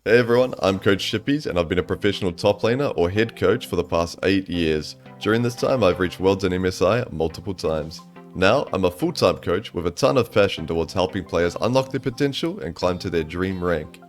Hey everyone, I'm Coach Shippies and I've been a professional top laner or head coach for the past 8 years. During this time I've reached Worlds and MSI multiple times. Now I'm a full-time coach with a ton of passion towards helping players unlock their potential and climb to their dream rank.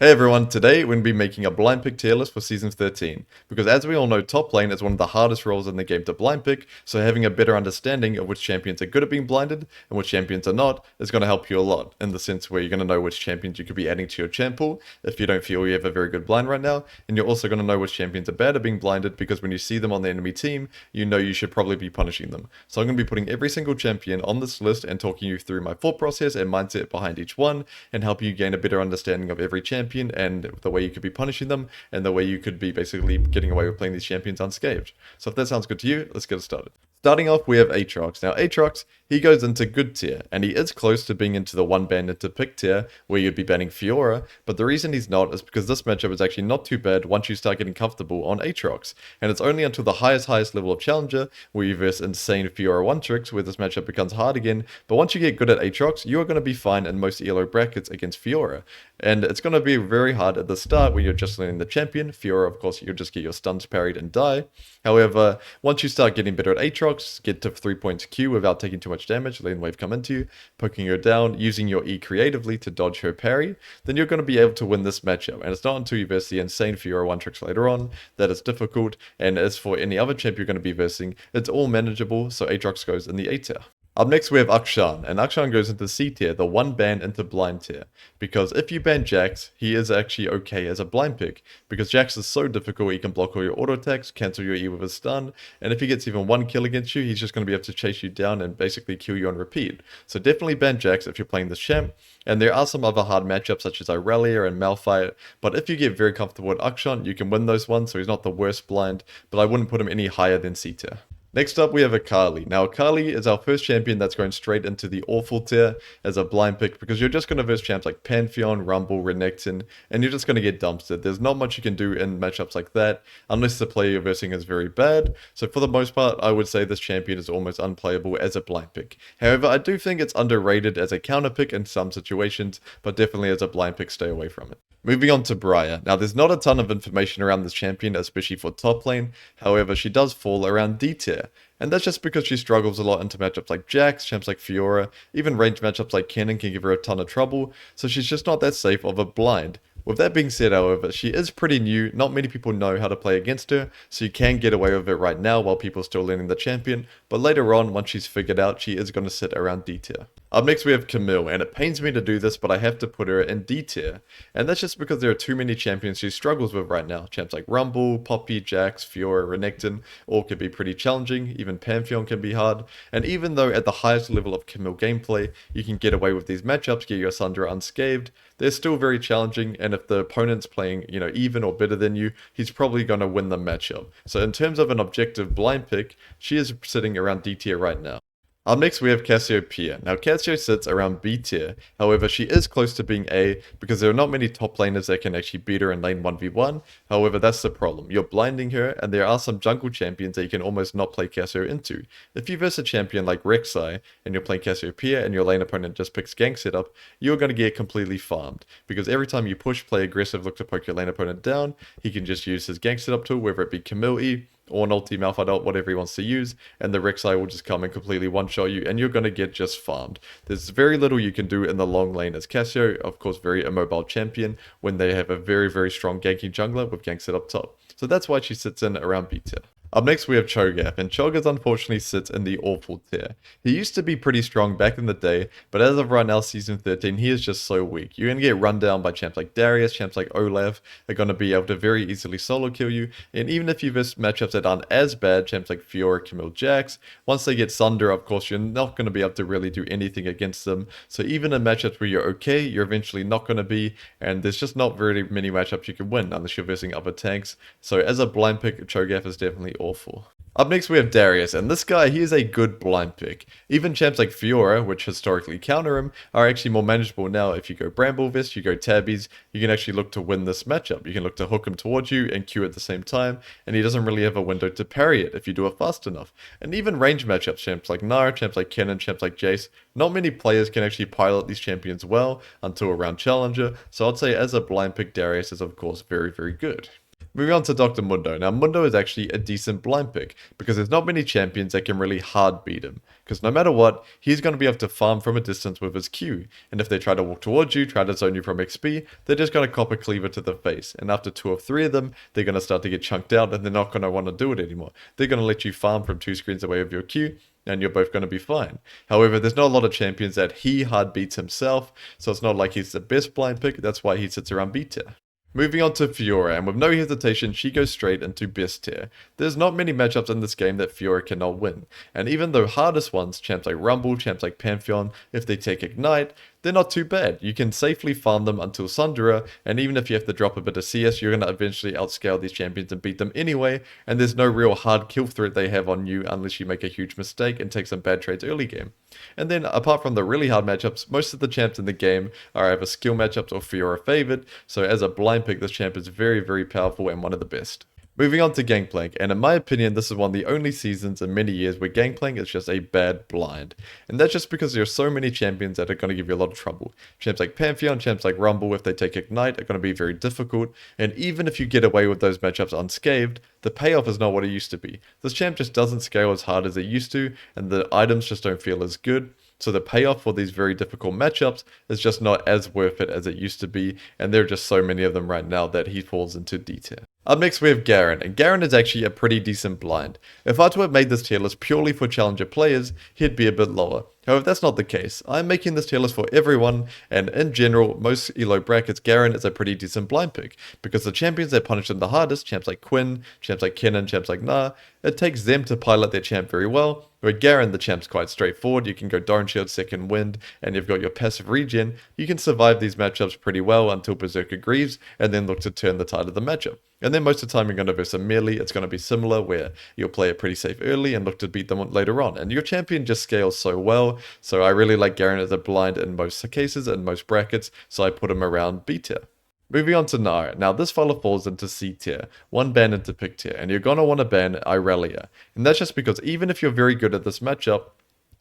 Hey everyone, today we're going to be making a blind pick tier list for Season 13, because as we all know, top lane is one of the hardest roles in the game to blind pick, so having a better understanding of which champions are good at being blinded and which champions are not is going to help you a lot, in the sense where you're going to know which champions you could be adding to your champ pool if you don't feel you have a very good blind right now, and you're also going to know which champions are bad at being blinded, because when you see them on the enemy team, you know you should probably be punishing them. So I'm going to be putting every single champion on this list and talking you through my thought process and mindset behind each one, and help you gain a better understanding of every champion and the way you could be punishing them and the way you could be basically getting away with playing these champions unscathed. So if that sounds good to you, let's get started. Starting off, we have Aatrox. Now, Aatrox, he goes into good tier, and he is close to being into the one ban into pick tier, where you'd be banning Fiora, but the reason he's not is because this matchup is actually not too bad once you start getting comfortable on Aatrox, and it's only until the highest level of Challenger, where you verse insane Fiora one-tricks, where this matchup becomes hard again, but once you get good at Aatrox, you are going to be fine in most Illaoi brackets against Fiora, and it's going to be very hard at the start when you're just learning the champion. Fiora, of course, you'll just get your stuns parried and die. However, once you start getting better at Aatrox, get to 3 points Q without taking too much damage, lane wave come into you, poking her down, using your E creatively to dodge her parry, then you're going to be able to win this matchup. And it's not until you verse the insane Fiora one tricks later on that it's difficult, and as for any other champ you're going to be versing, it's all manageable, so Aatrox goes in the A tier. Up next we have Akshan, and Akshan goes into C tier, the one ban into blind tier, because if you ban Jax, he is actually okay as a blind pick, because Jax is so difficult, he can block all your auto attacks, cancel your E with a stun, and if he gets even one kill against you, he's just going to be able to chase you down and basically kill you on repeat. So definitely ban Jax if you're playing this champ, and there are some other hard matchups such as Irelia and Malphite, but if you get very comfortable with Akshan, you can win those ones, so he's not the worst blind, but I wouldn't put him any higher than C tier. Next up, we have Akali. Now, Akali is our first champion that's going straight into the awful tier as a blind pick, because you're just going to verse champs like Pantheon, Rumble, Renekton, and you're just going to get dumpstered. There's not much you can do in matchups like that, unless the player you're versing is very bad. So for the most part, I would say this champion is almost unplayable as a blind pick. However, I do think it's underrated as a counter pick in some situations, but definitely as a blind pick, stay away from it. Moving on to Briar. Now, there's not a ton of information around this champion, especially for top lane. However, she does fall around D tier. And that's just because she struggles a lot into matchups like Jax, champs like Fiora, even ranged matchups like Kennen can give her a ton of trouble, so she's just not that safe of a blind. With that being said, however, she is pretty new, not many people know how to play against her, so you can get away with it right now while people are still learning the champion, but later on, once she's figured out, she is going to sit around D tier. Up next we have Camille, and it pains me to do this, but I have to put her in D tier, and that's just because there are too many champions she struggles with right now. Champs like Rumble, Poppy, Jax, Fiora, Renekton, all can be pretty challenging, even Pantheon can be hard, and even though at the highest level of Camille gameplay, you can get away with these matchups, get your Sundra unscathed, they're still very challenging, and if the opponent's playing, even or better than you, he's probably going to win the matchup. So in terms of an objective blind pick, she is sitting around D tier right now. Up next we have Cassiopeia. Now Cassio sits around B tier, however she is close to being A because there are not many top laners that can actually beat her in lane 1v1, however that's the problem, you're blinding her and there are some jungle champions that you can almost not play Cassio into. If you verse a champion like Rek'Sai and you're playing Cassiopeia and your lane opponent just picks gank setup, you're going to get completely farmed, because every time you push, play aggressive, look to poke your lane opponent down, he can just use his gank setup tool, whether it be Camille E, or an ulti, Malphite ult, whatever he wants to use, and the Rek'Sai will just come and completely one-shot you, and you're going to get just farmed. There's very little you can do in the long lane as Cassio, of course very immobile champion, when they have a very, very strong ganking jungler with gank set up top. So that's why she sits in around B tier. Up next we have Cho'gath, and Cho'gath unfortunately sits in the awful tier. He used to be pretty strong back in the day, but as of right now, Season 13, he is just so weak. You're going to get run down by champs like Darius, champs like Olaf are going to be able to very easily solo kill you, and even if you verse matchups that aren't as bad, champs like Fiora, Camille, Jax, once they get Sunder, of course, you're not going to be able to really do anything against them, so even in matchups where you're okay, you're eventually not going to be, and there's just not very many matchups you can win unless you're versing other tanks, so as a blind pick, Cho'gath is definitely awful. Up next we have Darius, and this guy, he is a good blind pick. Even champs like Fiora, which historically counter him, are actually more manageable now. If you go Bramble Vest, you go Tabbies, you can actually look to win this matchup. You can look to hook him towards you and Q at the same time, and he doesn't really have a window to parry it if you do it fast enough. And even range matchups, champs like Gnar, champs like Kennen, champs like Jayce, not many players can actually pilot these champions well until around Challenger, so I'd say as a blind pick, Darius is of course very, very good. Moving on to Dr.Mundo. Now, Mundo is actually a decent blind pick because there's not many champions that can really hard beat him. Because no matter what, he's going to be able to farm from a distance with his Q. And if they try to walk towards you, try to zone you from XP, they're just going to cop a cleaver to the face. And after 2 or 3 of them, they're going to start to get chunked out and they're not going to want to do it anymore. They're going to let you farm from 2 screens away with your Q, and you're both going to be fine. However, there's not a lot of champions that he hard beats himself, so it's not like he's the best blind pick. That's why he sits around B tier. Moving on to Fiora, and with no hesitation, she goes straight into best tier. There's not many matchups in this game that Fiora cannot win, and even though hardest ones, champs like Rumble, champs like Pantheon, if they take Ignite, they're not too bad. You can safely farm them until Sundra, and even if you have to drop a bit of CS, you're going to eventually outscale these champions and beat them anyway, and there's no real hard kill threat they have on you unless you make a huge mistake and take some bad trades early game. And then, apart from the really hard matchups, most of the champs in the game are either skill matchups or Fiora favored, so as a blind pick, this champ is very, very powerful and one of the best. Moving on to Gangplank, and in my opinion, this is one of the only seasons in many years where Gangplank is just a bad blind. And that's just because there are so many champions that are going to give you a lot of trouble. Champs like Pantheon, champs like Rumble, if they take Ignite, are going to be very difficult, and even if you get away with those matchups unscathed, the payoff is not what it used to be. This champ just doesn't scale as hard as it used to, and the items just don't feel as good. So the payoff for these very difficult matchups is just not as worth it as it used to be, and there are just so many of them right now that he falls into D tier. Up next we have Garen, and Garen is actually a pretty decent blind. If I were to have made this tier list purely for challenger players, he'd be a bit lower. However, that's not the case. I'm making this tier list for everyone, and in general, most Illaoi brackets, Garen is a pretty decent blind pick, because the champions that punish them the hardest, champs like Quinn, champs like Kennen, champs like Gnar, it takes them to pilot their champ very well, where Garen, the champ's quite straightforward. You can go Darn Shield, Second Wind, and you've got your passive regen. You can survive these matchups pretty well until Berserker Greaves, and then look to turn the tide of the matchup. And then most of the time you're going to verse a melee, it's going to be similar, where you'll play it pretty safe early and look to beat them later on. And your champion just scales so well, so I really like Garen as a blind in most cases, and most brackets, so I put him around B tier. Moving on to Gnar. Now this fella falls into C tier, one ban into pick tier, and you're going to want to ban Irelia. And that's just because even if you're very good at this matchup,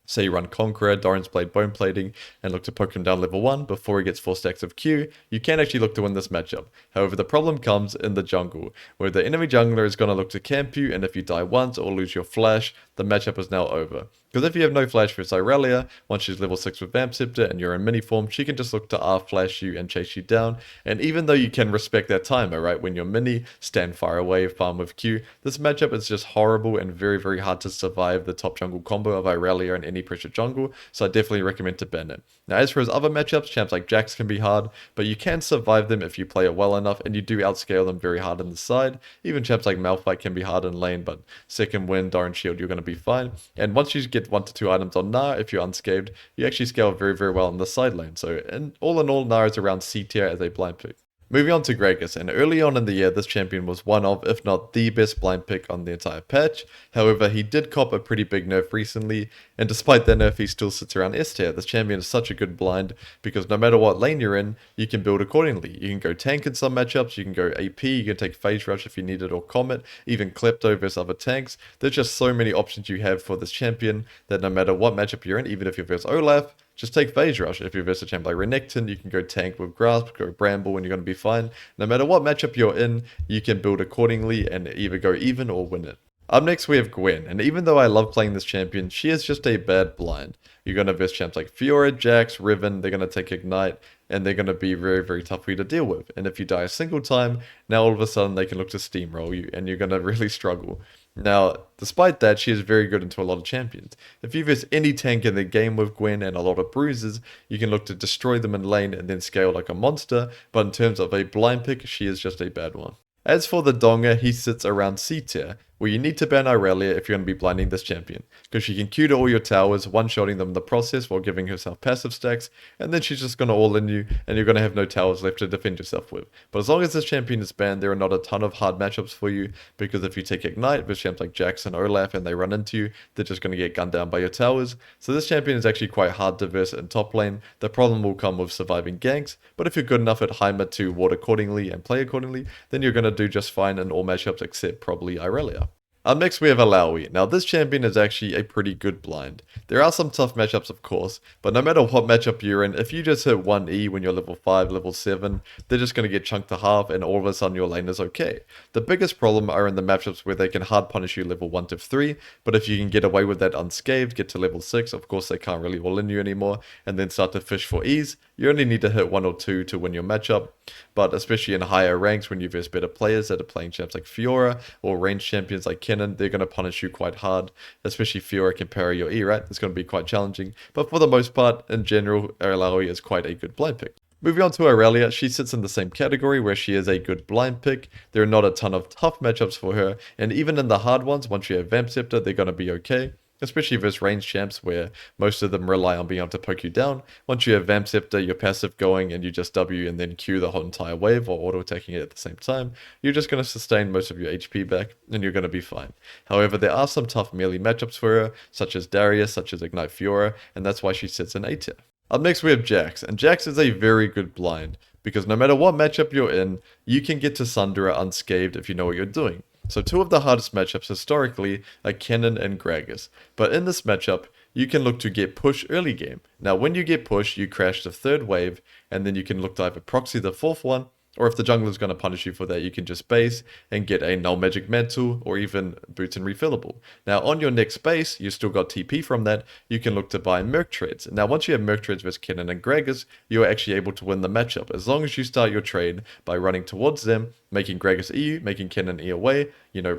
say you run Conqueror, Doran's Blade, Bone Plating, and look to poke him down level 1 before he gets 4 stacks of Q, you can actually look to win this matchup. However, the problem comes in the jungle, where the enemy jungler is going to look to camp you, and if you die once or lose your flash, the matchup is now over. Because if you have no flash for Irelia, once she's level 6 with Vamp Scepter and you're in mini form, she can just look to R-flash you and chase you down. And even though you can respect that timer, right, when you're mini, stand far away, farm with Q, this matchup is just horrible and very, very hard to survive the top jungle combo of Irelia in any pressure jungle, so I definitely recommend to ban it. Now as for his other matchups, champs like Jax can be hard, but you can survive them if you play it well enough, and you do outscale them very hard in the side. Even champs like Malphite can be hard in lane, but second wind, Darn Shield, you're going to be fine. And once you get 1 to 2 items on Gnar, if you're unscathed, you actually scale very, very well in the side lane. So in all, Gnar is around C tier as a blind pick. Moving on to Gragas, and early on in the year, this champion was one of, if not the best blind pick on the entire patch. However, he did cop a pretty big nerf recently, and despite that nerf, he still sits around S tier. This champion is such a good blind, because no matter what lane you're in, you can build accordingly. You can go tank in some matchups, you can go AP, you can take Phase Rush if you need it, or Comet, even Klepto versus other tanks. There's just so many options you have for this champion, that no matter what matchup you're in, even if you're versus Olaf, just take Phase Rush. If you're versus a champ like Renekton, you can go tank with Grasp, go Bramble, and you're going to be fine. No matter what matchup you're in, you can build accordingly and either go even or win it. Up next we have Gwen, and even though I love playing this champion, she is just a bad blind. You're going to verse champs like Fiora, Jax, Riven, they're going to take Ignite, and they're going to be very, very tough for you to deal with. And if you die a single time, now all of a sudden they can look to steamroll you, and you're going to really struggle. Now, despite that, she is very good into a lot of champions. If you verse any tank in the game with Gwen and a lot of bruises, you can look to destroy them in lane and then scale like a monster, but in terms of a blind pick, she is just a bad one. As for the Donger, he sits around C tier, Well, you need to ban Irelia if you're going to be blinding this champion, because she can Q to all your towers, one-shotting them in the process while giving herself passive stacks, and then she's just going to all-in you, and you're going to have no towers left to defend yourself with. But as long as this champion is banned, there are not a ton of hard matchups for you, because if you take Ignite with champs like Jax and Olaf and they run into you, they're just going to get gunned down by your towers. So this champion is actually quite hard to verse in top lane. The problem will come with surviving ganks, but if you're good enough at Heimer to ward accordingly and play accordingly, then you're going to do just fine in all matchups except probably Irelia. Up next we have Illaoi. Now this champion is actually a pretty good blind. There are some tough matchups of course, but no matter what matchup you're in, if you just hit 1E when you're level 5, level 7, they're just going to get chunked to half and all of a sudden your lane is okay. The biggest problem are in the matchups where they can hard punish you level 1 to 3, but if you can get away with that unscathed, get to level 6, of course they can't really all in you anymore, and then start to fish for ease. You only need to hit 1 or 2 to win your matchup, but especially in higher ranks when you verse better players that are playing champs like Fiora or ranged champions like Kennen, they're going to punish you quite hard, especially Fiora can parry your E, right? It's going to be quite challenging, but for the most part, in general, Illaoi is quite a good blind pick. Moving on to Irelia, she sits in the same category where she is a good blind pick. There are not a ton of tough matchups for her, and even in the hard ones, once you have Vamp Scepter, they're going to be okay. Especially versus ranged champs where most of them rely on being able to poke you down. Once you have Vamp Scepter, your passive going, and you just W and then Q the whole entire wave or auto-attacking it at the same time, you're just going to sustain most of your HP back, and you're going to be fine. However, there are some tough melee matchups for her, such as Darius, such as Ignite Fiora, and that's why she sits in A tier. Up next we have Jax, and Jax is a very good blind, because no matter what matchup you're in, you can get to Sundra unscathed if you know what you're doing. So two of the hardest matchups historically are Kennen and Gragas, but in this matchup, you can look to get push early game. Now when you get push, you crash the third wave, and then you can look to either proxy the fourth one, or if the jungler is going to punish you for that, you can just base and get a null magic mantle or even boots and refillable. Now on your next base, you still got TP from that, you can look to buy Merc Treads. Now once you have Merc Treads versus Kennen and Gragas, you are actually able to win the matchup as long as you start your trade by running towards them, making Gragas EU, making Kennen E away,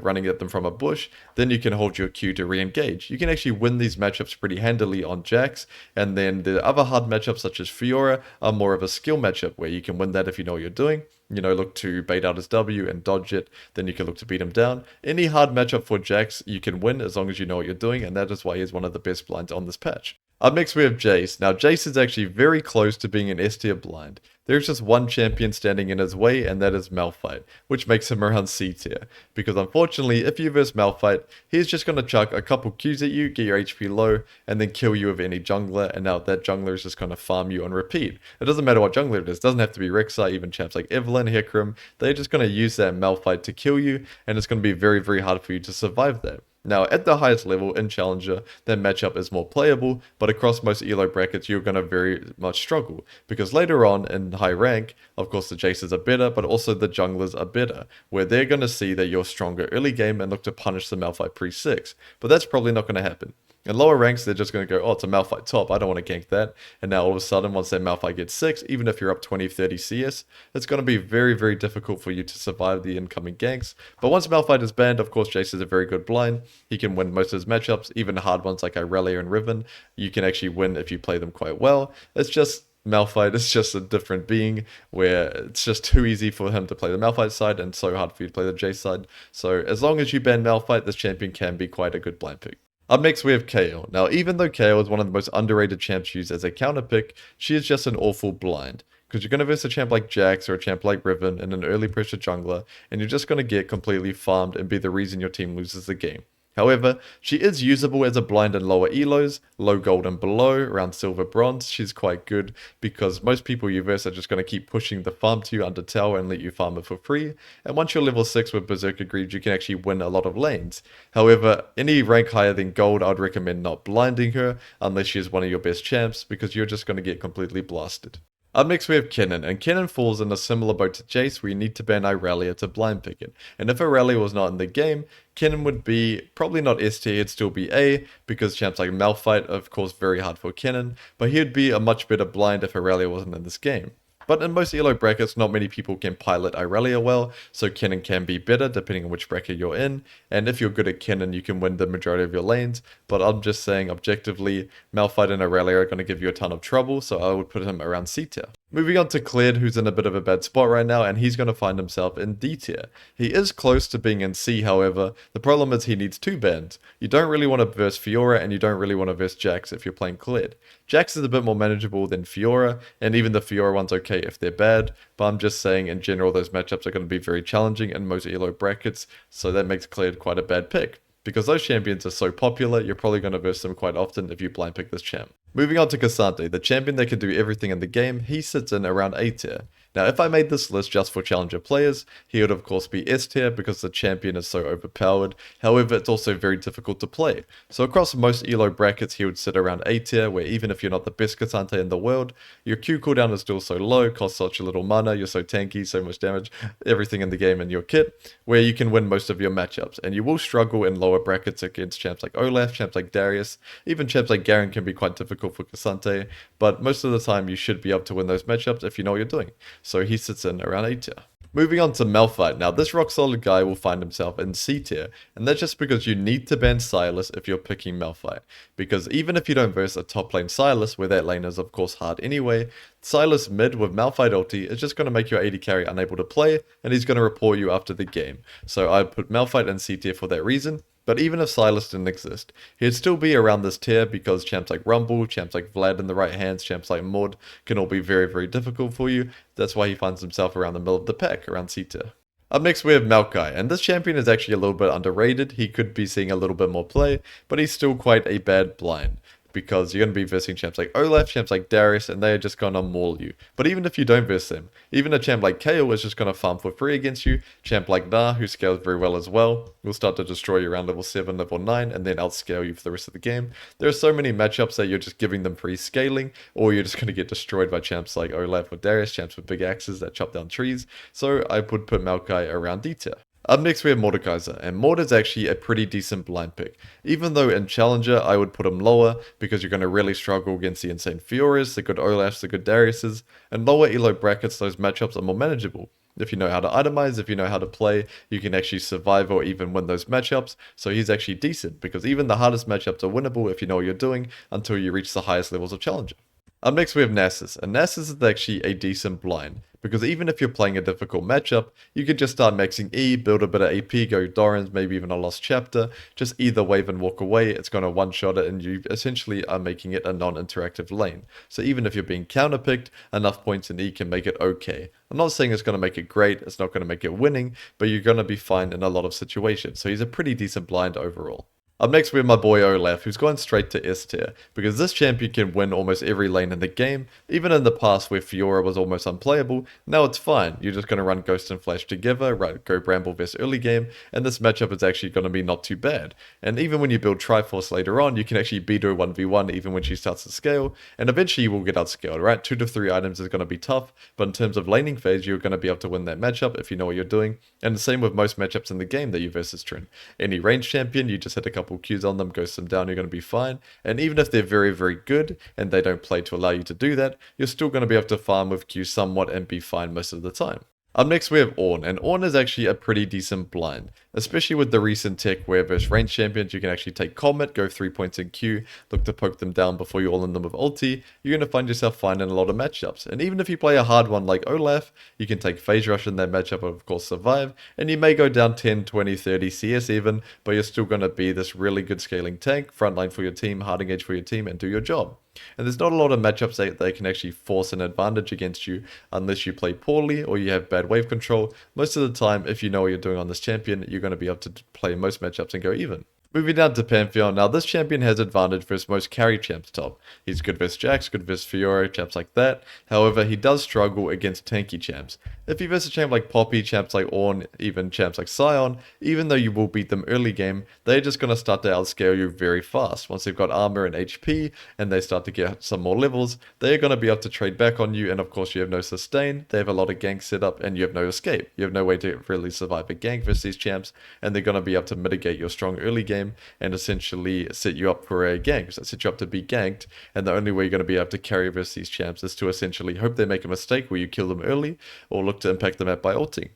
running at them from a bush, then you can hold your Q to re-engage. You can actually win these matchups pretty handily on Jax, and then the other hard matchups such as Fiora are more of a skill matchup where you can win that if you know what you're doing. Look to bait out his W and dodge it, then you can look to beat him down. Any hard matchup for Jax you can win as long as you know what you're doing, and that is why he's one of the best blinds on this patch. Up next we have Jayce. Now Jayce is actually very close to being an S tier blind. There's just one champion standing in his way, and that is Malphite, which makes him around C tier. Because unfortunately, if you verse Malphite, he's just going to chuck a couple Qs at you, get your HP low, and then kill you with any jungler, and now that jungler is just going to farm you on repeat. It doesn't matter what jungler it is, it doesn't have to be Rek'Sai, even champs like Evelynn, Hecarim, they're just going to use that Malphite to kill you, and it's going to be very, very hard for you to survive that. Now, at the highest level in Challenger, that matchup is more playable, but across most elo brackets, you're going to very much struggle. Because later on in high rank, of course the Jayces are better, but also the junglers are better, where they're going to see that you're stronger early game and look to punish the Malphite pre-6. But that's probably not going to happen. In lower ranks, they're just going to go, oh, it's a Malphite top, I don't want to gank that. And now all of a sudden, once that Malphite gets 6, even if you're up 20, 30 CS, it's going to be very, very difficult for you to survive the incoming ganks. But once Malphite is banned, of course, Jayce is a very good blind. He can win most of his matchups, even hard ones like Irelia and Riven. You can actually win if you play them quite well. It's just Malphite is just a different being where it's just too easy for him to play the Malphite side and so hard for you to play the Jayce side. So as long as you ban Malphite, this champion can be quite a good blind pick. Up next we have Kayle. Now even though Kayle is one of the most underrated champs used as a counter pick, she is just an awful blind. Because you're going to verse a champ like Jax or a champ like Riven in an early pressure jungler, and you're just going to get completely farmed and be the reason your team loses the game. However, she is usable as a blind in lower elos, low gold and below, around silver bronze. She's quite good because most people you verse are just going to keep pushing the farm to you under tower and let you farm it for free. And once you're level 6 with Berserker Greaves, you can actually win a lot of lanes. However, any rank higher than gold, I'd recommend not blinding her unless she is one of your best champs because you're just going to get completely blasted. Up next we have Kennen, and Kennen falls in a similar boat to Jayce where you need to ban Irelia to blind pick it. And if Irelia was not in the game, Kennen would be probably not S tier, it'd still be A, because champs like Malphite are of course very hard for Kennen, but he'd be a much better blind if Irelia wasn't in this game. But in most elo brackets, not many people can pilot Irelia well, so Kennen can be better depending on which bracket you're in, and if you're good at Kennen, you can win the majority of your lanes, but I'm just saying objectively, Malphite and Irelia are going to give you a ton of trouble, so I would put him around C tier. Moving on to Kled, who's in a bit of a bad spot right now, and he's going to find himself in D tier. He is close to being in C, however. The problem is he needs 2 bans. You don't really want to verse Fiora, and you don't really want to verse Jax if you're playing Kled. Jax is a bit more manageable than Fiora, and even the Fiora one's okay if they're bad, but I'm just saying in general those matchups are going to be very challenging in most elo brackets, so that makes Kled quite a bad pick. Because those champions are so popular, you're probably going to verse them quite often if you blind pick this champ. Moving on to Cassandre, the champion that can do everything in the game, he sits in around A tier. Now if I made this list just for challenger players, he would of course be S tier because the champion is so overpowered, however it's also very difficult to play. So across most elo brackets he would sit around A tier, where even if you're not the best Cassandre in the world, your Q cooldown is still so low, costs such a little mana, you're so tanky, so much damage, everything in the game in your kit, where you can win most of your matchups. And you will struggle in lower brackets against champs like Olaf, champs like Darius, even champs like Garen can be quite difficult for Cassandre, but most of the time you should be able to win those matchups if you know what you're doing. So he sits in around A tier. Moving on to Malphite. Now this rock solid guy will find himself in C tier, and that's just because you need to ban Sylas if you're picking Malphite. Because even if you don't verse a top lane Sylas, where that lane is of course hard anyway, Sylas mid with Malphite ulti is just going to make your AD carry unable to play, and he's going to report you after the game. So I put Malphite in C tier for that reason. But even if Sylas didn't exist, he'd still be around this tier because champs like Rumble, champs like Vlad in the right hands, champs like Mord can all be very, very difficult for you. That's why he finds himself around the middle of the pack, around C tier. Up next we have Maokai, and this champion is actually a little bit underrated. He could be seeing a little bit more play, but he's still quite a bad blind. Because you're going to be versing champs like Olaf, champs like Darius, and they are just going to maul you. But even if you don't verse them, even a champ like Kayle is just going to farm for free against you. Champ like Gnar, who scales very well as well, will start to destroy you around level 7, level 9, and then outscale you for the rest of the game. There are so many matchups that you're just giving them free scaling, or you're just going to get destroyed by champs like Olaf or Darius, champs with big axes that chop down trees. So I would put Maokai around D tier. Up next we have Mordekaiser, and Mord is actually a pretty decent blind pick. Even though in Challenger I would put him lower, because you're going to really struggle against the insane Fioras, the good Olafs, the good Dariuses, and lower elo brackets those matchups are more manageable. If you know how to itemize, if you know how to play, you can actually survive or even win those matchups, so he's actually decent, because even the hardest matchups are winnable if you know what you're doing, until you reach the highest levels of Challenger. Up next we have Nasus, and Nasus is actually a decent blind, because even if you're playing a difficult matchup, you can just start maxing E, build a bit of AP, go Doran's, maybe even a Lost Chapter, just either wave and walk away, it's going to one-shot it, and you essentially are making it a non-interactive lane. So even if you're being counterpicked, enough points in E can make it okay. I'm not saying it's going to make it great, it's not going to make it winning, but you're going to be fine in a lot of situations, so he's a pretty decent blind overall. Up next we have my boy Olaf, who's gone straight to S tier, because this champion can win almost every lane in the game. Even in the past where Fiora was almost unplayable, now it's fine. You're just going to run Ghost and Flash together, right, go Bramble vs early game, and this matchup is actually going to be not too bad. And even when you build Triforce later on, you can actually beat her 1v1 even when she starts to scale, and eventually you will get outscaled, right? 2 to 3 items is going to be tough, but in terms of laning phase, you're going to be able to win that matchup if you know what you're doing. And the same with most matchups in the game that you versus Trin. Any range champion, you just hit a couple Qs on them, ghost them down, you're going to be fine. And even if they're very, very good and they don't play to allow you to do that, you're still going to be able to farm with Q somewhat and be fine most of the time. Up next we have Ornn, and Ornn is actually a pretty decent blind, especially with the recent tech where versus range champions you can actually take Comet, go 3 points in Q, look to poke them down before you all in them with ulti. You're going to find yourself fine in a lot of matchups, and even if you play a hard one like Olaf, you can take Phase Rush in that matchup and of course survive, and you may go down 10, 20, 30 CS even, but you're still going to be this really good scaling tank, frontline for your team, hard engage for your team, and do your job. And there's not a lot of matchups that they can actually force an advantage against you unless you play poorly or you have bad wave control. Most of the time, if you know what you're doing on this champion, you're going to be able to play most matchups and go even. Moving down to Pantheon, now this champion has advantage versus most carry champs top. He's good versus Jax, good versus Fiora, champs like that. However, he does struggle against tanky champs. If you verse a champ like Poppy, champs like Ornn, even champs like Sion, even though you will beat them early game, they're just going to start to outscale you very fast. Once they've got armor and HP, and they start to get some more levels, they're going to be able to trade back on you, and of course you have no sustain, they have a lot of gank set up, and you have no escape. You have no way to really survive a gank versus these champs, and they're going to be able to mitigate your strong early game and essentially set you up for a gank, so set you up to be ganked, and the only way you're going to be able to carry versus these champs is to essentially hope they make a mistake where you kill them early, or look to impact them out by ulting.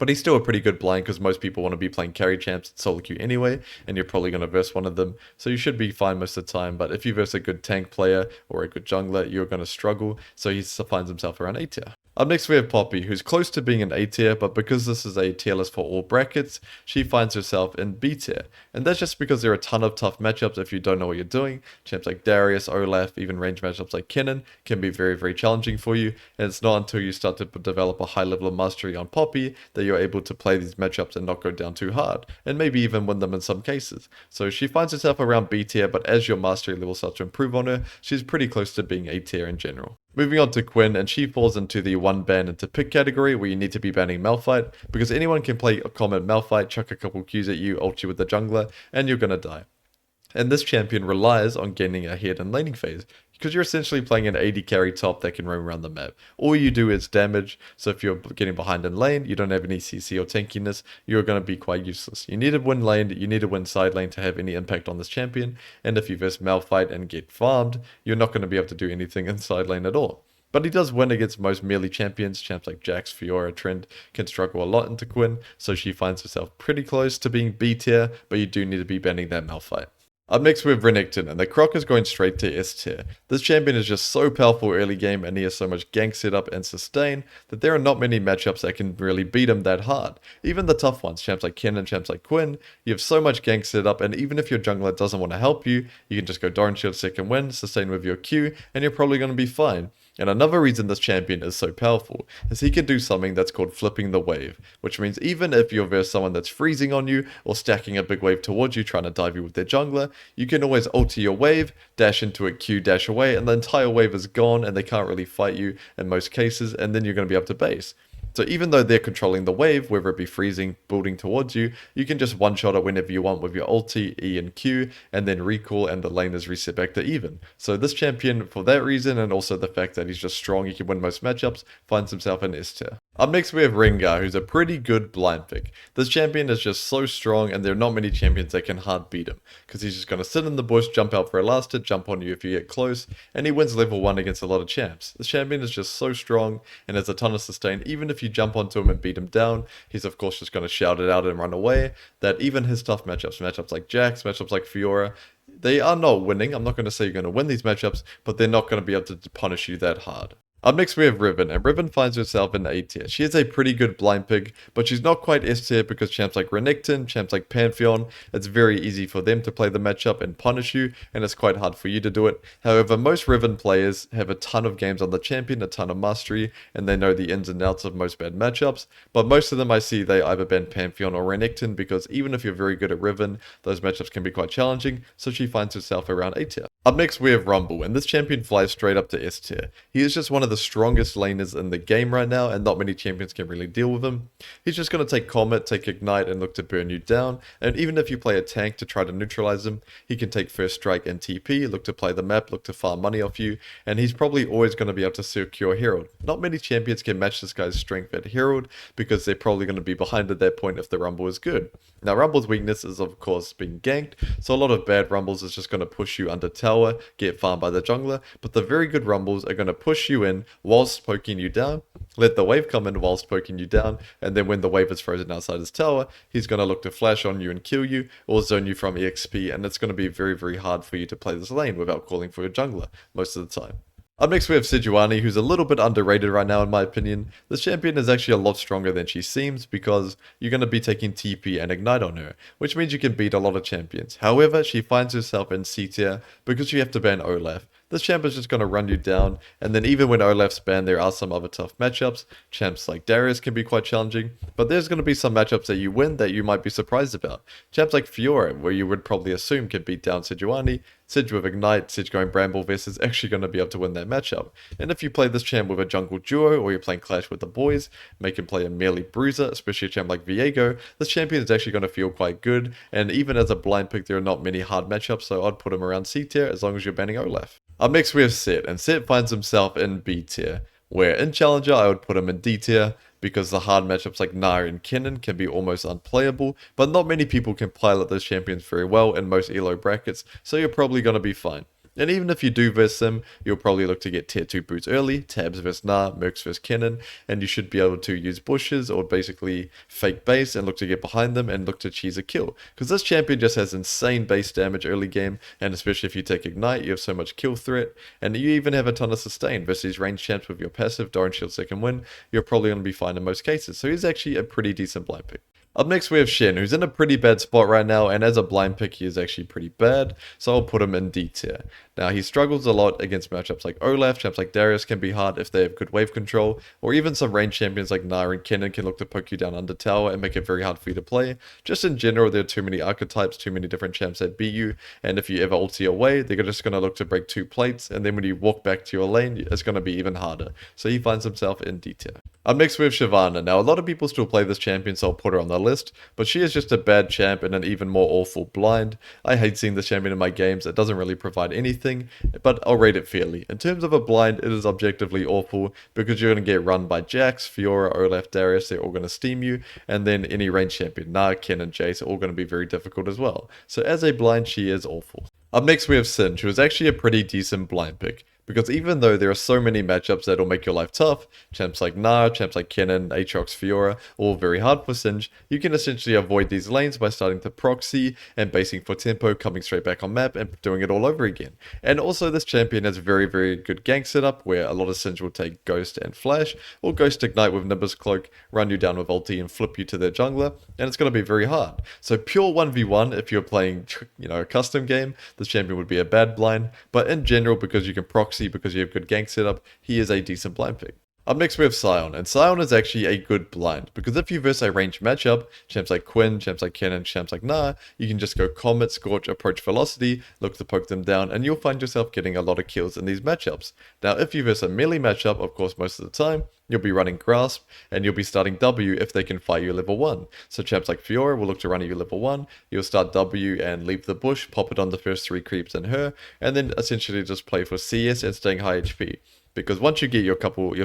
But he's still a pretty good blind because most people want to be playing carry champs in solo queue anyway, and you're probably going to verse one of them, so you should be fine most of the time. But if you verse a good tank player or a good jungler, you're going to struggle, so he finds himself around A tier. Up next we have Poppy, who's close to being an A tier, but because this is a tier list for all brackets, she finds herself in B tier. And that's just because there are a ton of tough matchups if you don't know what you're doing. Champs like Darius, Olaf, even range matchups like Kennen can be very, very challenging for you, and it's not until you start to develop a high level of mastery on Poppy that you're able to play these matchups and not go down too hard, and maybe even win them in some cases. So she finds herself around B tier, but as your mastery level starts to improve on her, she's pretty close to being A tier in general. Moving on to Quinn, and she falls into the one ban into pick category where you need to be banning Malphite, because anyone can play a common Malphite, chuck a couple Qs at you, ult you with the jungler, and you're gonna die. And this champion relies on gaining a head in laning phase, because you're essentially playing an AD carry top that can roam around the map. All you do is damage, so if you're getting behind in lane, you don't have any CC or tankiness, you're going to be quite useless. You need to win lane, you need to win side lane to have any impact on this champion, and if you verse Malphite and get farmed, you're not going to be able to do anything in side lane at all. But he does win against most melee champions. Champs like Jax, Fiora, Trent can struggle a lot into Quinn, so she finds herself pretty close to being B tier, but you do need to be banning that Malphite. Up next we have Renekton, and the Croc is going straight to S tier. This champion is just so powerful early game, and he has so much gank setup and sustain that there are not many matchups that can really beat him that hard. Even the tough ones, champs like Kennen, champs like Quinn, you have so much gank setup, and even if your jungler doesn't want to help you, you can just go Doran Shield second win, sustain with your Q, and you're probably going to be fine. And another reason this champion is so powerful is he can do something that's called flipping the wave, which means even if you're versus someone that's freezing on you or stacking a big wave towards you trying to dive you with their jungler, you can always ulti your wave, dash into a Q, dash away, and the entire wave is gone and they can't really fight you in most cases, and then you're going to be able to base. So even though they're controlling the wave, whether it be freezing, building towards you, you can just one-shot it whenever you want with your ulti, E and Q, and then recall, and the lane is reset back to even. So this champion, for that reason, and also the fact that he's just strong, he can win most matchups, finds himself in S tier. Up next we have Rengar, who's a pretty good blind pick. This champion is just so strong, and there are not many champions that can hard beat him, because he's just going to sit in the bush, jump out for a last hit, jump on you if you get close, and he wins level 1 against a lot of champs. This champion is just so strong, and has a ton of sustain. Even if you jump onto him and beat him down, he's of course just going to shout it out and run away, that even his tough matchups like Jax, matchups like Fiora, they are not winning. I'm not going to say you're going to win these matchups, but they're not going to be able to punish you that hard. Up next we have Riven, and Riven finds herself in A tier. She is a pretty good blind pick, but she's not quite S tier because champs like Renekton, champs like Pantheon, it's very easy for them to play the matchup and punish you, and it's quite hard for you to do it. However, most Riven players have a ton of games on the champion, a ton of mastery, and they know the ins and outs of most bad matchups, but most of them I see they either ban Pantheon or Renekton, because even if you're very good at Riven, those matchups can be quite challenging, so she finds herself around A tier. Up next we have Rumble, and this champion flies straight up to S tier. He is just one of the strongest laners in the game right now, and not many champions can really deal with him. He's just going to take Comet, take Ignite, and look to burn you down, and even if you play a tank to try to neutralize him, he can take First Strike and TP, look to play the map, look to farm money off you, and he's probably always going to be able to secure Herald. Not many champions can match this guy's strength at Herald, because they're probably going to be behind at that point if the Rumble is good. Now Rumble's weakness is of course being ganked, so a lot of bad Rumbles is just going to push you under tower, get farmed by the jungler, but the very good Rumbles are going to push you in whilst poking you down, let the wave come in whilst poking you down, and then when the wave is frozen outside his tower, he's going to look to flash on you and kill you, or zone you from EXP, and it's going to be very, very hard for you to play this lane without calling for your jungler most of the time. Up next we have Sejuani, who's a little bit underrated right now in my opinion. This champion is actually a lot stronger than she seems, because you're going to be taking TP and Ignite on her, which means you can beat a lot of champions. However, she finds herself in C tier because you have to ban Olaf. This champ is just going to run you down, and then even when Olaf's banned, there are some other tough matchups. Champs like Darius can be quite challenging, but there's going to be some matchups that you win that you might be surprised about. Champs like Fiora, where you would probably assume can beat down Sejuani, Sidge with Ignite, Sidge going Bramble Vest is actually going to be able to win that matchup. And if you play this champ with a jungle duo, or you're playing Clash with the boys, make him play a melee bruiser, especially a champ like Viego, this champion is actually going to feel quite good, and even as a blind pick there are not many hard matchups, so I'd put him around C tier as long as you're banning Olaf. Up next we have Set, and Set finds himself in B tier, where in Challenger I would put him in D tier, because the hard matchups like Gnar and Kennen can be almost unplayable, but not many people can pilot those champions very well in most Elo brackets, so you're probably going to be fine. And even if you do verse him, you'll probably look to get tier 2 boots early, tabs versus Gnar, mercs versus Kennen, and you should be able to use bushes or basically fake base and look to get behind them and look to cheese a kill. Because this champion just has insane base damage early game, and especially if you take Ignite, you have so much kill threat, and you even have a ton of sustain versus range champs with your passive, Doran Shield second win, you're probably going to be fine in most cases. So he's actually a pretty decent blind pick. Up next we have Shen, who's in a pretty bad spot right now, and as a blind pick he is actually pretty bad, so I'll put him in D tier. Now he struggles a lot against matchups like Olaf, champs like Darius can be hard if they have good wave control, or even some range champions like Gnar and Kennen can look to poke you down under tower and make it very hard for you to play. Just in general, there are too many archetypes, too many different champs that beat you, and if you ever ulti away, they're just going to look to break 2 plates, and then when you walk back to your lane, it's going to be even harder. So he finds himself in D tier. Up next we have Shyvana. Now a lot of people still play this champion, so I'll put her on the list, but she is just a bad champ and an even more awful blind. I hate seeing this champion in my games, it doesn't really provide anything, but I'll rate it fairly. In terms of a blind, it is objectively awful, because you're going to get run by Jax, Fiora, Olaf, Darius, they're all going to steam you, and then any range champion, Gnar, Kennen, and Jayce are all going to be very difficult as well. So as a blind, she is awful. Up next we have Singed, who is actually a pretty decent blind pick. Because even though there are so many matchups that'll make your life tough, champs like Gnar, champs like Kennen, Aatrox, Fiora, all very hard for Singed, you can essentially avoid these lanes by starting to proxy and basing for tempo, coming straight back on map and doing it all over again. And also this champion has very good gank setup where a lot of Singed will take Ghost and Flash, or Ghost Ignite with Nimbus Cloak, run you down with ulti and flip you to their jungler, and it's going to be very hard. So pure 1v1, if you're playing a custom game, this champion would be a bad blind, but in general, because you can proxy, because you have good gank setup, he is a decent blind pick. Up next we have Sion, and Sion is actually a good blind, because if you verse a ranged matchup, champs like Quinn, champs like Kennen, champs like Gnar, you can just go Comet, Scorch, Approach Velocity, look to poke them down, and you'll find yourself getting a lot of kills in these matchups. Now if you verse a melee matchup, of course most of the time, you'll be running Grasp, and you'll be starting W if they can fight you level 1. So champs like Fiora will look to run you level 1, you'll start W and leave the bush, pop it on the first 3 creeps and her, and then essentially just play for CS and staying high HP. Because once you get your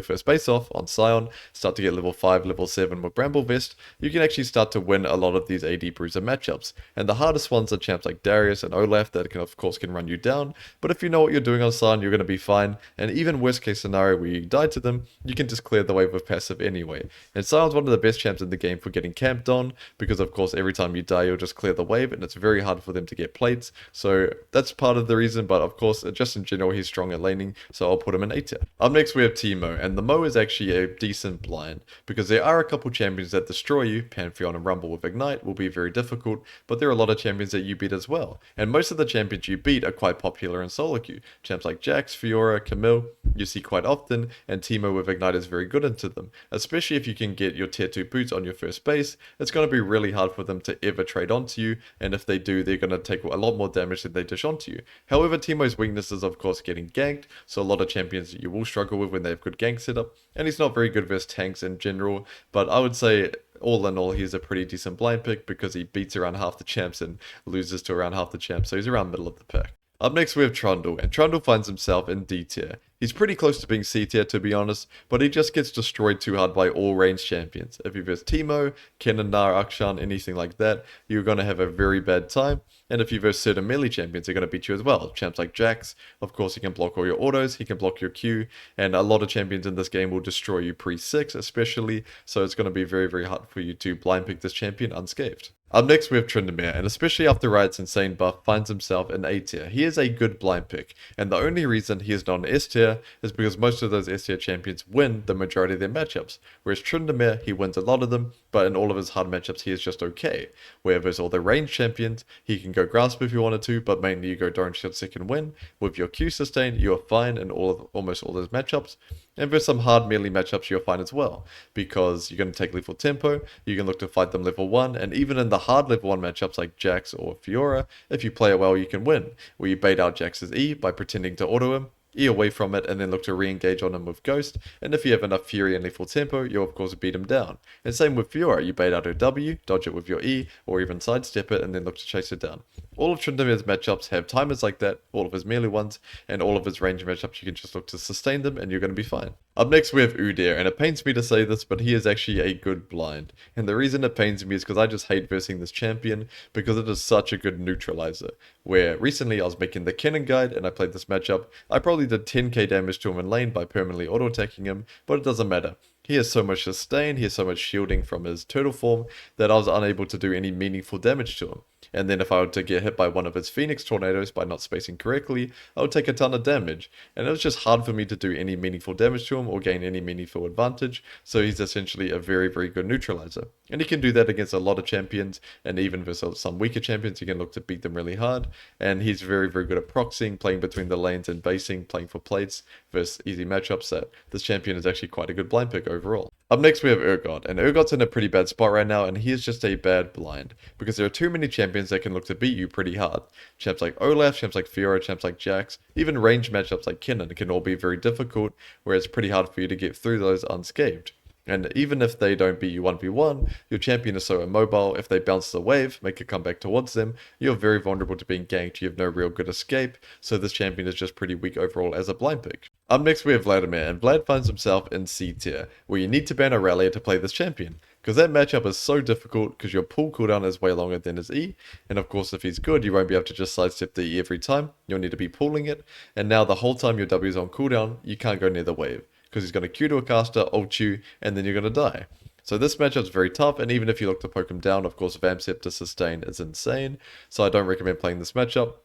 first base off on Sion, start to get level 5, level 7 with Bramble Vest, you can actually start to win a lot of these AD Bruiser matchups. And the hardest ones are champs like Darius and Olaf that can of course run you down, but if you know what you're doing on Sion, you're going to be fine, and even worst case scenario where you die to them, you can just clear the wave with passive anyway. And Sion's one of the best champs in the game for getting camped on, because of course every time you die you'll just clear the wave, and it's very hard for them to get plates, so that's part of the reason, but of course just in general he's strong at laning, so I'll put him in A tier. Up next we have Teemo, and the Mo is actually a decent blind, because there are a couple champions that destroy you. Pantheon and Rumble with Ignite will be very difficult, but there are a lot of champions that you beat as well, and most of the champions you beat are quite popular in solo queue. Champs like Jax, Fiora, Camille, you see quite often, and Teemo with Ignite is very good into them, especially if you can get your tier 2 boots on your first base. It's going to be really hard for them to ever trade onto you, and if they do, they're going to take a lot more damage than they dish onto you. However, Teemo's weakness is of course getting ganked, so a lot of champions you will struggle with when they have good gank setup, and he's not very good versus tanks in general, but I would say all in all he's a pretty decent blind pick because he beats around half the champs and loses to around half the champs, so he's around middle of the pack. Up next we have Trundle, and Trundle finds himself in D tier. He's pretty close to being C tier to be honest, but he just gets destroyed too hard by all ranged champions. If you verse Teemo, Kennen, Gnar, Akshan, anything like that, you're going to have a very bad time. And if you verse certain melee champions, they're going to beat you as well. Champs like Jax, of course he can block all your autos, he can block your Q, and a lot of champions in this game will destroy you pre-6 especially, so it's going to be very hard for you to blind pick this champion unscathed. Up next we have Tryndamere, and especially after Riot's insane buff, finds himself in A tier. He is a good blind pick, and the only reason he is not an S tier is because most of those S tier champions win the majority of their matchups, whereas Tryndamere, he wins a lot of them, but in all of his hard matchups he is just okay. Whereas all the ranged champions, he can go Grasp if you wanted to, but mainly you go Doran Shield second win. With your Q sustain, you are fine in almost all those matchups. And for some hard melee matchups, you're fine as well, because you're going to take lethal tempo, you can look to fight them level 1, and even in the hard level 1 matchups like Jax or Fiora, if you play it well, you can win, where you bait out Jax's E by pretending to auto him, E away from it, and then look to re-engage on him with Ghost, and if you have enough Fury and lethal tempo, you'll of course beat him down. And same with Fiora, you bait out her W, dodge it with your E, or even sidestep it, and then look to chase it down. All of Trindamir's matchups have timers like that, all of his melee ones, and all of his range matchups you can just look to sustain them and you're going to be fine. Up next we have Udyr, and it pains me to say this, but he is actually a good blind. And the reason it pains me is because I just hate versing this champion, because it is such a good neutralizer. Where recently I was making the Kennen guide and I played this matchup, I probably did 10k damage to him in lane by permanently auto-attacking him, but it doesn't matter. He has so much sustain, he has so much shielding from his turtle form, that I was unable to do any meaningful damage to him. And then if I were to get hit by one of his Phoenix Tornadoes by not spacing correctly, I would take a ton of damage. And it was just hard for me to do any meaningful damage to him or gain any meaningful advantage, so he's essentially a very, very good neutralizer. And he can do that against a lot of champions, and even versus some weaker champions, you can look to beat them really hard. And he's very, very good at proxying, playing between the lanes and basing, playing for plates versus easy matchups. That this champion is actually quite a good blind pick overall. Up next we have Urgot, and Urgot's in a pretty bad spot right now, and he is just a bad blind, because there are too many champions that can look to beat you pretty hard. Champs like Olaf, champs like Fiora, champs like Jax, even range matchups like Kennen can all be very difficult, where it's pretty hard for you to get through those unscathed. And even if they don't beat you 1v1, your champion is so immobile, if they bounce the wave, make a comeback towards them, you're very vulnerable to being ganked, you have no real good escape, so this champion is just pretty weak overall as a blind pick. Up next we have Vladimir, and Vlad finds himself in C tier, where you need to ban Irelia to play this champion. Because that matchup is so difficult, because your pull cooldown is way longer than his E, and of course if he's good, you won't be able to just sidestep the E every time, you'll need to be pulling it, and now the whole time your W is on cooldown, you can't go near the wave, because he's going to Q to a caster, ult you, and then you're going to die. So this matchup's very tough, and even if you look to poke him down, of course Vamsep to sustain is insane, so I don't recommend playing this matchup.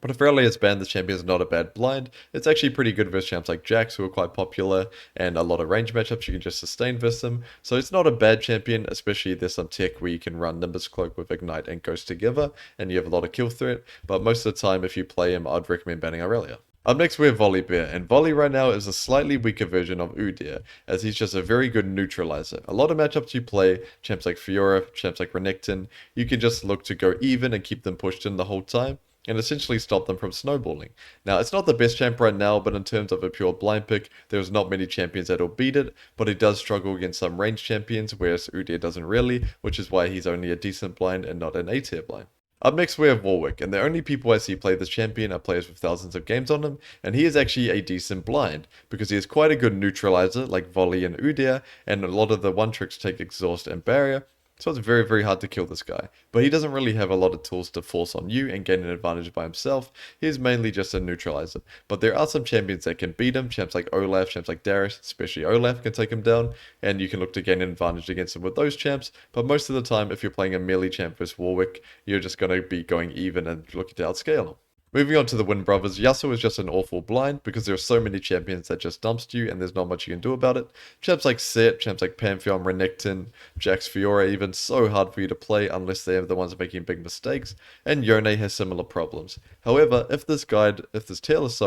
But if Irelia is banned, this champion is not a bad blind. It's actually pretty good versus champs like Jax, who are quite popular, and a lot of range matchups you can just sustain versus them. So it's not a bad champion, especially there's some tech where you can run Nimbus Cloak with Ignite and Ghost together, and you have a lot of kill threat. But most of the time, if you play him, I'd recommend banning Irelia. Up next we have Volibear, and Volley right now is a slightly weaker version of Udyr, as he's just a very good neutralizer. A lot of matchups you play, champs like Fiora, champs like Renekton, you can just look to go even and keep them pushed in the whole time, and essentially stop them from snowballing. Now, it's not the best champ right now, but in terms of a pure blind pick, there's not many champions that'll beat it, but he does struggle against some ranged champions, whereas Udyr doesn't really, which is why he's only a decent blind and not an A tier blind. Up next we have Warwick, and the only people I see play this champion are players with thousands of games on him, and he is actually a decent blind, because he is quite a good neutralizer like Volley and Udyr, and a lot of the one tricks take Exhaust and Barrier, so it's very, very hard to kill this guy. But he doesn't really have a lot of tools to force on you and gain an advantage by himself. He is mainly just a neutralizer. But there are some champions that can beat him. Champs like Olaf, champs like Darius, especially Olaf can take him down. And you can look to gain an advantage against him with those champs. But most of the time, if you're playing a melee champ versus Warwick, you're just going to be going even and looking to outscale him. Moving on to the Wind Brothers, Yasuo is just an awful blind because there are so many champions that just dumps you and there's not much you can do about it. Champs like Set, champs like Pantheon, Renekton, Jax, Fiora even so hard for you to play unless they are the ones making big mistakes, and Yone has similar problems. However, if this tier list,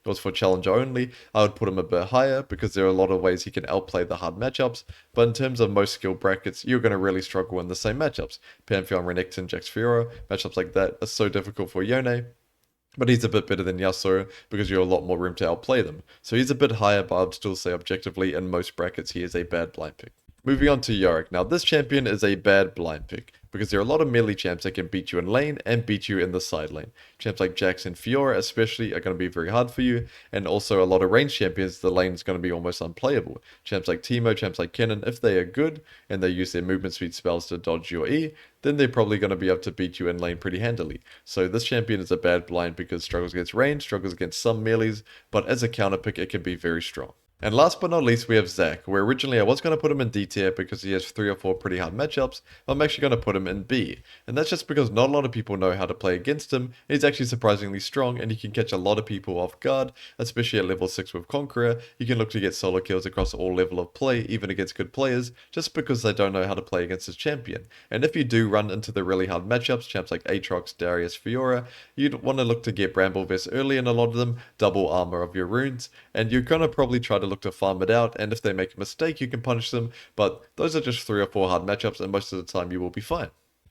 was for challenger only, I would put him a bit higher because there are a lot of ways he can outplay the hard matchups, but in terms of most skill brackets, you're going to really struggle in the same matchups. Pantheon, Renekton, Jax, Fiora, matchups like that are so difficult for Yone. But he's a bit better than Yasuo because you have a lot more room to outplay them. So he's a bit higher, but I'd still say objectively in most brackets he is a bad blind pick. Moving on to Yorick. Now this champion is a bad blind pick because there are a lot of melee champs that can beat you in lane and beat you in the side lane. Champs like Jax and Fiora especially are going to be very hard for you, and also a lot of ranged champions, the lane is going to be almost unplayable. Champs like Teemo, champs like Kennen, if they are good and they use their movement speed spells to dodge your E, then they're probably going to be able to beat you in lane pretty handily. So this champion is a bad blind because struggles against range, struggles against some melees, but as a counter pick it can be very strong. And last but not least, we have Zac, where originally I was going to put him in D tier because he has 3 or 4 pretty hard matchups, but I'm actually going to put him in B. And that's just because not a lot of people know how to play against him, and he's actually surprisingly strong, and he can catch a lot of people off guard, especially at level 6 with Conqueror. You can look to get solo kills across all level of play, even against good players, just because they don't know how to play against his champion. And if you do run into the really hard matchups, champs like Aatrox, Darius, Fiora, you'd want to look to get Bramble Vest early in a lot of them, double armor of your runes, and you're going to probably try to look to farm it out, and if they make a mistake you can punish them, but those are just 3 or 4 hard matchups and most of the time you will be fine.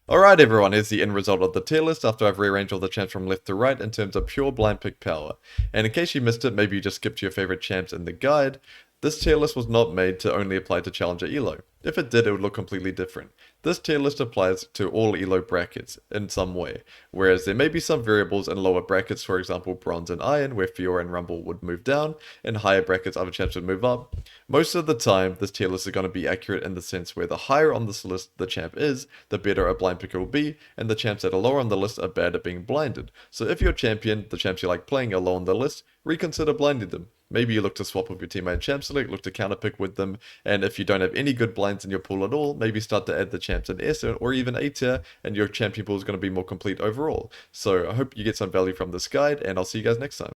Alright everyone, here's the end result of the tier list after I've rearranged all the champs from left to right in terms of pure blind pick power. And in case you missed it, maybe you just skipped your favorite champs in the guide, This tier list was not made to only apply to Challenger Elo. If it did, it would look completely different. This tier list applies to all Elo brackets in some way, whereas there may be some variables in lower brackets, for example Bronze and Iron, where Fiora and Rumble would move down, and higher brackets other champs would move up. Most of the time, this tier list is going to be accurate in the sense where the higher on this list the champ is, the better a blind picker will be, and the champs that are lower on the list are bad at being blinded. So if your champion, the champs you like playing, are low on the list, reconsider blinding them. Maybe you look to swap with your teammate champ select, look to counterpick with them, and if you don't have any good blinds in your pool at all, maybe start to add the champs in S or even A tier, and your champion pool is going to be more complete overall. So I hope you get some value from this guide, and I'll see you guys next time.